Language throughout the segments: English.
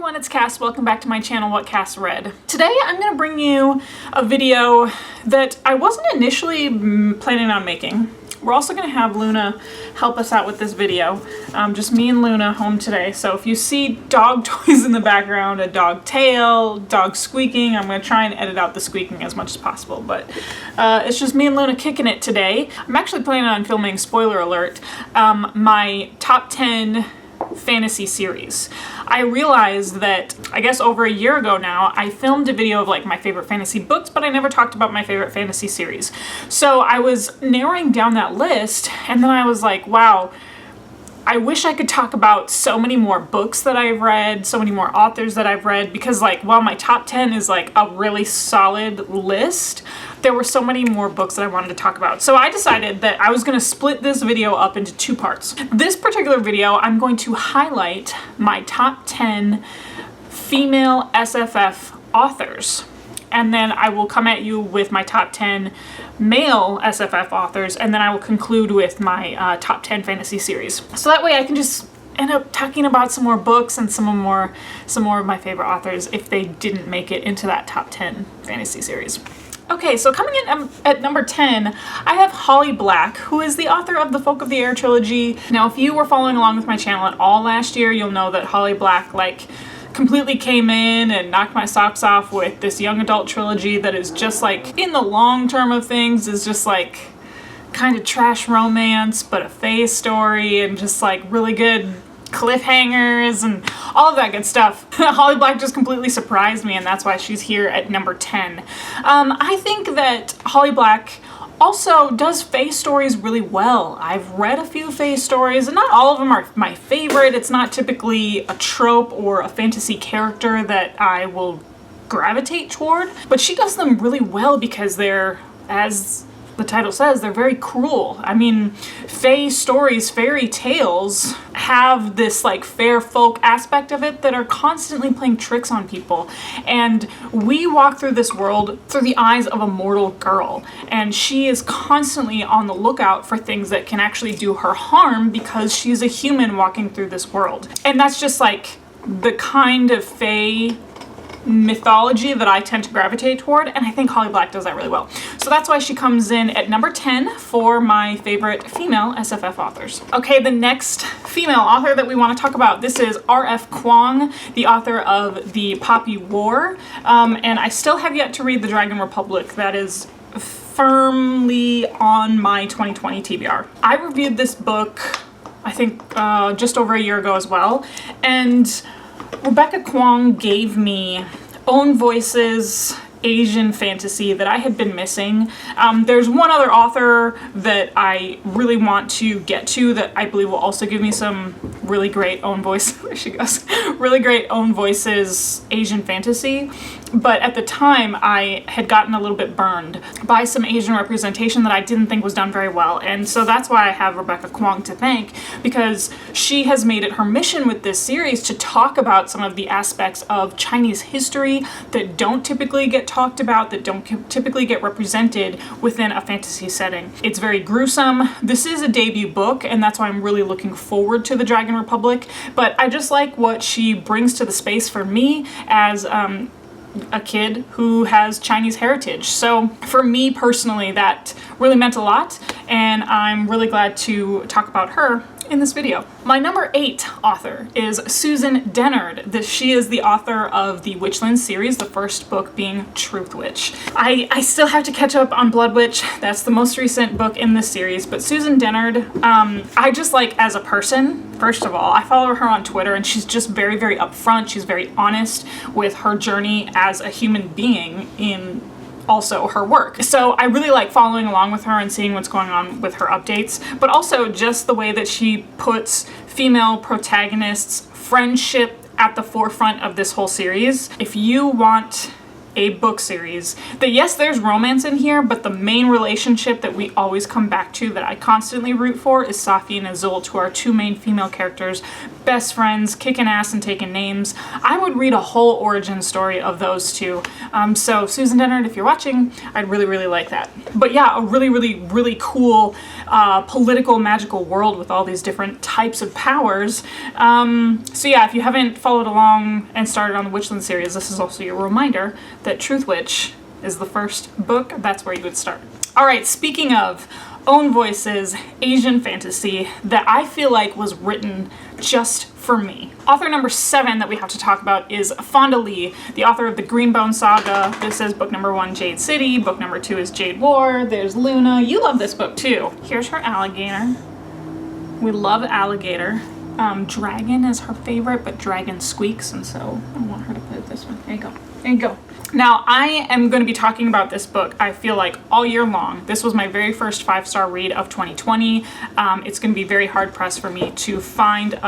everyone, it's Cass. Welcome back to my channel, What Cass Read. Today I'm going to bring you a video that I wasn't initially planning on making. We're also going to have Luna help us out with this video. Just me and Luna home today. So if you see dog toys in the background, a dog tail, dog squeaking, I'm going to try and edit out the squeaking as much as possible. But it's just me and Luna kicking it today. I'm actually planning on filming, spoiler alert, my top 10 fantasy series. I realized that, I guess over a year ago now, I filmed a video of like my favorite fantasy books, but I never talked about my favorite fantasy series. So I was narrowing down that list, and then I was like, wow, I wish I could talk about so many more books that I've read, so many more authors that I've read, because like while my top 10 is like a really solid list, there were so many more books that I wanted to talk about. So I decided that I was going to split this video up into two parts. This particular video, I'm going to highlight my top 10 female SFF authors. And then I will come at you with my top 10 male SFF authors, and then I will conclude with my top 10 fantasy series. So that way I can just end up talking about some more books and some more of my favorite authors if they didn't make it into that top 10 fantasy series. Okay, so coming in at number 10, I have Holly Black, who is the author of the Folk of the Air trilogy. Now, if you were following along with my channel at all last year, you'll know that Holly Black, like, completely came in and knocked my socks off with this young adult trilogy that is just like, in the long term of things, is just like kind of trash romance, but a fae story and just like really good cliffhangers and all of that good stuff. Holly Black just completely surprised me, and that's why she's here at number 10. I think that Holly Black also does fae stories really well. I've read a few fae stories, and not all of them are my favorite. It's not typically a trope or a fantasy character that I will gravitate toward, but she does them really well because they're, as the title says, they're very cruel. I mean, fae stories, fairy tales, have this like fair folk aspect of it that are constantly playing tricks on people. And we walk through this world through the eyes of a mortal girl, and she is constantly on the lookout for things that can actually do her harm because she's a human walking through this world. And that's just like the kind of fae mythology that I tend to gravitate toward, and I think Holly Black does that really well. So that's why she comes in at number 10 for my favorite female SFF authors. Okay, the next female author that we want to talk about, this is R.F. Kwang, the author of The Poppy War, and I still have yet to read The Dragon Republic. That is firmly on my 2020 TBR. I reviewed this book, I think, just over a year ago as well, and Rebecca Kwang gave me own voices Asian fantasy that I had been missing. There's one other author that I really want to get to that I believe will also give me some really great own voice, there she goes, really great own voices Asian fantasy. But at the time, I had gotten a little bit burned by some Asian representation that I didn't think was done very well. And so that's why I have Rebecca Kwang to thank, because she has made it her mission with this series to talk about some of the aspects of Chinese history that don't typically get talked about, that don't typically get represented within a fantasy setting. It's very gruesome. This is a debut book, and that's why I'm really looking forward to The Dragon Republic. But I just like what she brings to the space for me as a kid who has Chinese heritage. So for me personally, that really meant a lot, and I'm really glad to talk about her in this video. My number 8 author is Susan Dennard. She is the author of the Witchland series, the first book being Truth Witch. I still have to catch up on Blood Witch. That's the most recent book in this series, but Susan Dennard, I just like as a person, first of all. I follow her on Twitter, and she's just very, very upfront. She's very honest with her journey as a human being in also her work. So I really like following along with her and seeing what's going on with her updates, but also just the way that she puts female protagonists' friendship at the forefront of this whole series. If you want a book series that, yes, there's romance in here, but the main relationship that we always come back to, that I constantly root for, is Safi and Azult, who are two main female characters, best friends, kicking ass and taking names. I would read a whole origin story of those two. So Susan Dennard, if you're watching, I'd really, really like that. But yeah, a really, really, really cool political magical world with all these different types of powers. So yeah, if you haven't followed along and started on the Witchland series, this is also your reminder that Truth Witch is the first book. That's where you would start. All right, speaking of own voices, Asian fantasy that I feel like was written just for me. Author number 7 that we have to talk about is Fonda Lee, the author of the Greenbone Saga. This is book number 1, Jade City. Book number 2 is Jade War. There's Luna. You love this book too. Here's her alligator. We love alligator. Dragon is her favorite, but dragon squeaks, and so I want her to play with this one. There you go. There you go. Now, I am going to be talking about this book, I feel like, all year long. This was my very first 5-star read of 2020. It's going to be very hard-pressed for me to find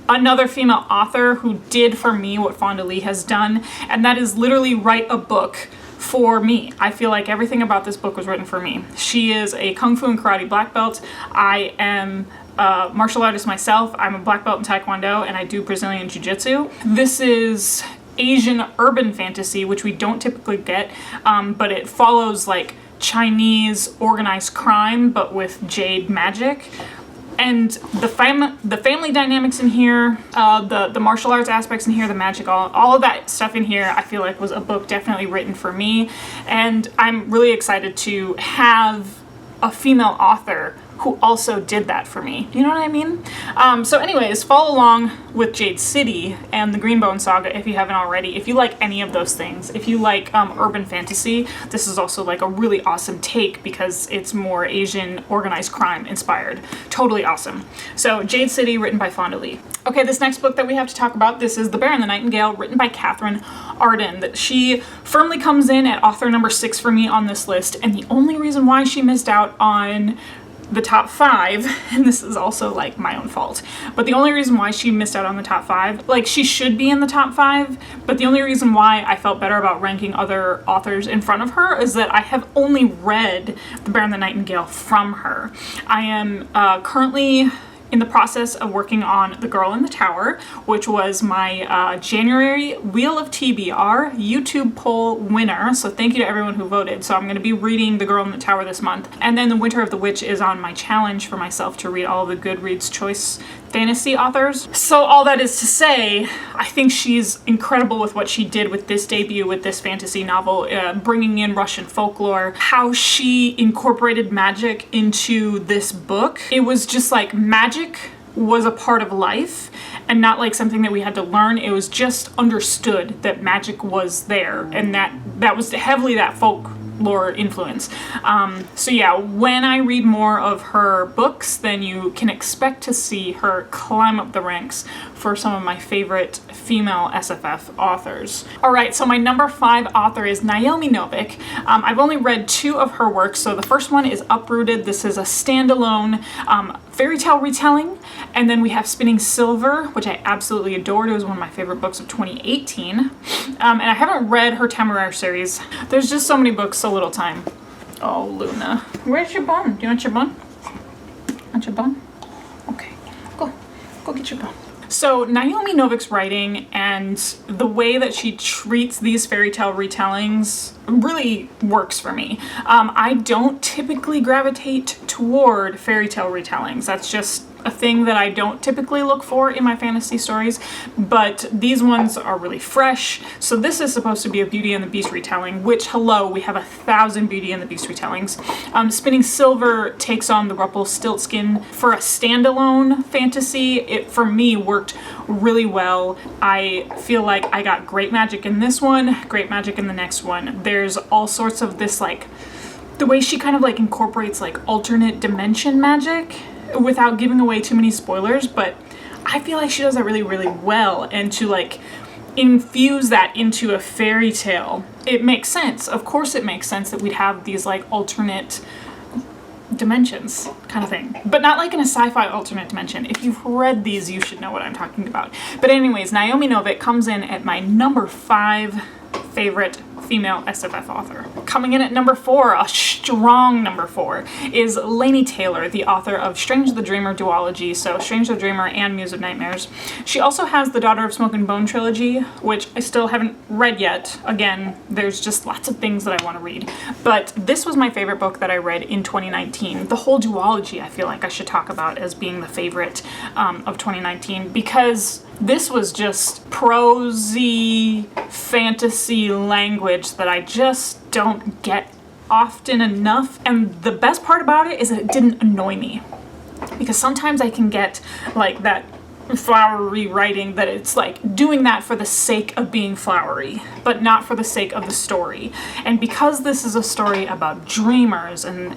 another female author who did for me what Fonda Lee has done, and that is literally write a book for me. I feel like everything about this book was written for me. She is a Kung Fu and Karate black belt. I am a martial artist myself. I'm a black belt in Taekwondo, and I do Brazilian Jiu-Jitsu. This is Asian urban fantasy, which we don't typically get, but it follows like Chinese organized crime, but with jade magic. And the family dynamics in here, the martial arts aspects in here, the magic, all of that stuff in here, I feel like was a book definitely written for me. And I'm really excited to have a female author who also did that for me. You know what I mean? So anyways, follow along with Jade City and the Greenbone Saga if you haven't already. If you like any of those things, if you like urban fantasy, this is also like a really awesome take because it's more Asian organized crime inspired. Totally awesome. So Jade City, written by Fonda Lee. Okay, this next book that we have to talk about, this is The Bear and the Nightingale, written by Katherine Arden. That she firmly comes in at author number 6 for me on this list, and the only reason why she missed out on the top 5, and this is also like my own fault, but the only reason why she missed out on the top 5, like she should be in the top 5, but the only reason why I felt better about ranking other authors in front of her is that I have only read The Bear and the Nightingale from her. I am currently in the process of working on The Girl in the Tower, which was my January Wheel of TBR YouTube poll winner. So thank you to everyone who voted. So I'm going to be reading The Girl in the Tower this month. And then The Winter of the Witch is on my challenge for myself to read all of the Goodreads choice fantasy authors. So all that is to say, I think she's incredible with what she did with this debut, with this fantasy novel, bringing in Russian folklore, how she incorporated magic into this book. It was just like magic was a part of life and not like something that we had to learn. It was just understood that magic was there, and that was heavily that folklore influence. So yeah, when I read more of her books, then you can expect to see her climb up the ranks for some of my favorite female SFF authors. All right, so my number 5 author is Naomi Novik. I've only read 2 of her works. So the first one is Uprooted. This is a standalone fairy tale retelling. And then we have Spinning Silver, which I absolutely adored. It was one of my favorite books of 2018. And I haven't read her Temeraire series. There's just so many books, so little time. Oh, Luna. Where's your bun? Do you want your bun? Want your bun? Okay, go get your bun. So Naomi Novik's writing and the way that she treats these fairy tale retellings really works for me. I don't typically gravitate toward fairy tale retellings. That's just a thing that I don't typically look for in my fantasy stories, but these ones are really fresh. So this is supposed to be a Beauty and the Beast retelling, which, hello, we have 1,000 Beauty and the Beast retellings. Spinning Silver takes on the Rumpelstiltskin for a standalone fantasy. It, for me, worked really well. I feel like I got great magic in this one, great magic in the next one. There's all sorts of this, like, the way she kind of like incorporates like alternate dimension magic without giving away too many spoilers, but I feel like she does that really, really well. And to like infuse that into a fairy tale, it makes sense. Of course it makes sense that we'd have these like alternate dimensions kind of thing, but not like in a sci-fi alternate dimension. If you've read these, you should know what I'm talking about. But anyways, Naomi Novik comes in at my number 5 favorite female SFF author. Coming in at number 4, a strong number 4, is Laini Taylor, the author of Strange the Dreamer duology, so Strange the Dreamer and Muse of Nightmares. She also has the Daughter of Smoke and Bone trilogy, which I still haven't read yet. Again, there's just lots of things that I want to read. But this was my favorite book that I read in 2019. The whole duology I feel like I should talk about as being the favorite of 2019, because this was just prosy fantasy language that I just don't get often enough. And the best part about it is that it didn't annoy me, because sometimes I can get like that flowery writing that it's like doing that for the sake of being flowery, but not for the sake of the story. And because this is a story about dreamers and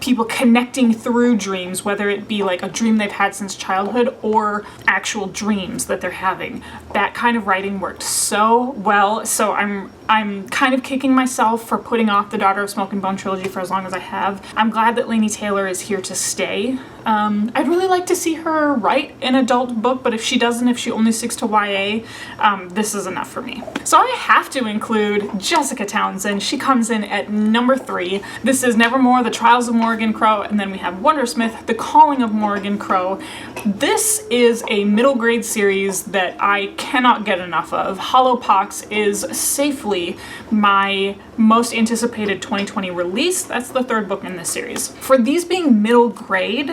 people connecting through dreams, whether it be like a dream they've had since childhood or actual dreams that they're having, that kind of writing worked so well. So I'm kind of kicking myself for putting off the Daughter of Smoke and Bone trilogy for as long as I have. I'm glad that Laini Taylor is here to stay. I'd really like to see her write an adult book, but if she doesn't, if she only sticks to YA, this is enough for me. So I have to include Jessica Townsend. She comes in at number 3. This is Nevermore, The Trials of Morrigan Crow, and then we have Wondersmith, The Calling of Morrigan Crow. This is a middle grade series that I cannot get enough of. Hollowpox is safely my most anticipated 2020 release. That's the 3rd book in this series. For these being middle grade,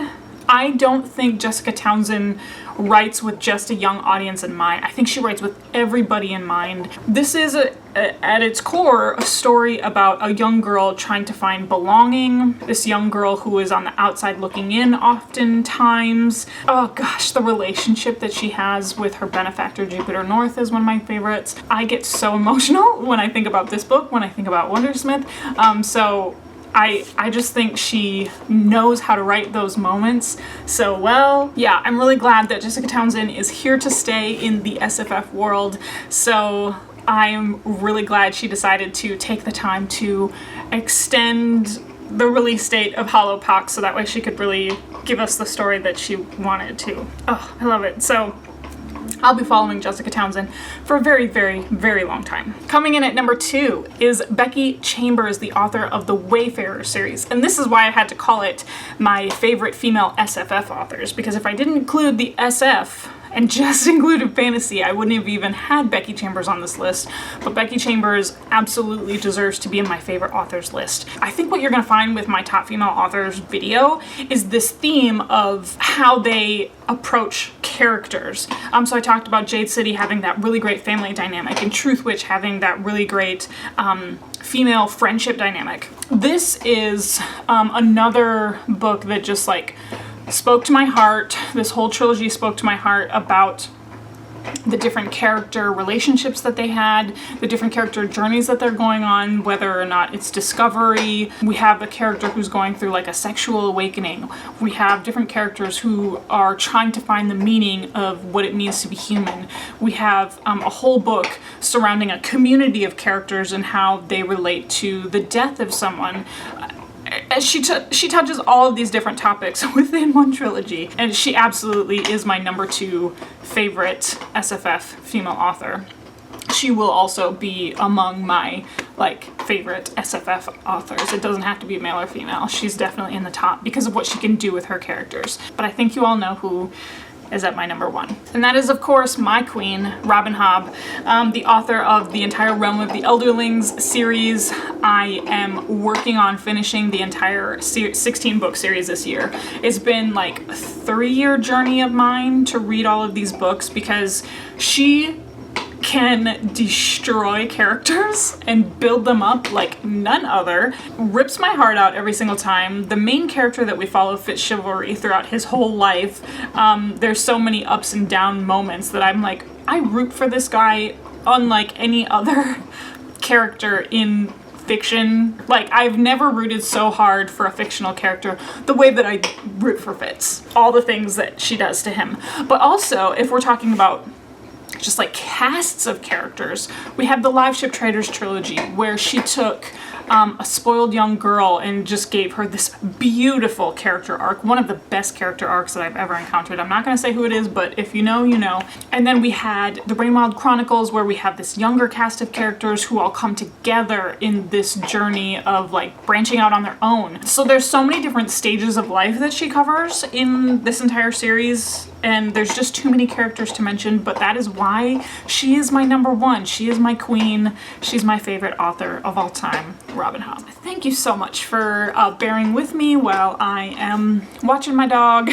I don't think Jessica Townsend writes with just a young audience in mind. I think she writes with everybody in mind. This is, at its core, a story about a young girl trying to find belonging. This young girl who is on the outside looking in oftentimes. Oh gosh, the relationship that she has with her benefactor Jupiter North is one of my favorites. I get so emotional when I think about this book, when I think about Wondersmith. So I just think she knows how to write those moments so well. Yeah, I'm really glad that Jessica Townsend is here to stay in the SFF world. So I'm really glad she decided to take the time to extend the release date of Hollowpox so that way she could really give us the story that she wanted to. Oh, I love it. So I'll be following Jessica Townsend for a very, very, very long time. Coming in at number 2 is Becky Chambers, the author of the Wayfarer series. And this is why I had to call it my favorite female SFF authors, because if I didn't include the SF and just included fantasy, I wouldn't have even had Becky Chambers on this list. But Becky Chambers absolutely deserves to be in my favorite authors list. I think what you're gonna find with my top female authors video is this theme of how they approach characters. So I talked about Jade City having that really great family dynamic, and Truthwitch having that really great female friendship dynamic. This is another book that just like spoke to my heart. This whole trilogy spoke to my heart about the different character relationships that they had, the different character journeys that they're going on, whether or not it's discovery. We have a character who's going through like a sexual awakening. We have different characters who are trying to find the meaning of what it means to be human. We have a whole book surrounding a community of characters and how they relate to the death of someone. She touches all of these different topics within one trilogy, and she absolutely is my number 2 favorite SFF female author. She will also be among my favorite SFF authors. It doesn't have to be male or female. She's definitely in the top because of what she can do with her characters. But I think you all know who is at my number 1. And that is, of course, my queen, Robin Hobb, the author of the entire Realm of the Elderlings series. I am working on finishing the entire 16-book series this year. It's been like a 3-year journey of mine to read all of these books because she can destroy characters and build them up like none other. Rips my heart out every single time. The main character that we follow, Fitzchivalry, throughout his whole life, there's so many ups and down moments that I'm like, I root for this guy unlike any other character in fiction. Like, I've never rooted so hard for a fictional character the way that I root for Fitz. All the things that she does to him. But also, if we're talking about just like casts of characters, we have the Live Ship Traders trilogy where she took a spoiled young girl and just gave her this beautiful character arc, one of the best character arcs that I've ever encountered. I'm not going to say who it is, but if you know, you know. And then we had the Rainwild Chronicles, where we have this younger cast of characters who all come together in this journey of like branching out on their own. So there's so many different stages of life that she covers in this entire series, and there's just too many characters to mention, but that is why she is my number one. She is my queen. She's my favorite author of all time, Robin Hobb. Thank you so much for bearing with me while I am watching my dog,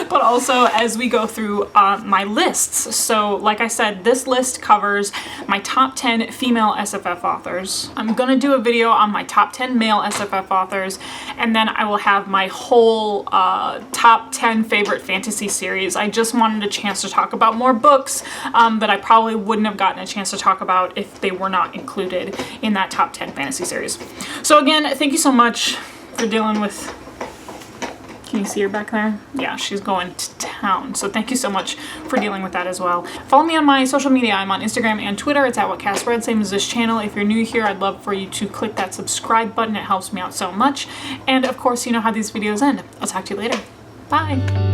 but also as we go through my lists. So like I said, this list covers my top 10 female SFF authors. I'm gonna do a video on my top 10 male SFF authors, and then I will have my whole top 10 favorite fantasy series. I just wanted a chance to talk about more books that I probably wouldn't have gotten a chance to talk about if they were not included in that top 10 fantasy series. So again, thank you so much for dealing with, can you see her back there? Yeah, she's going to town. So thank you so much for dealing with that as well. Follow me on my social media. I'm on Instagram and Twitter. It's at whatcassread, same as this channel. If you're new here, I'd love for you to click that subscribe button. It helps me out so much. And of course, you know how these videos end. I'll talk to you later. Bye.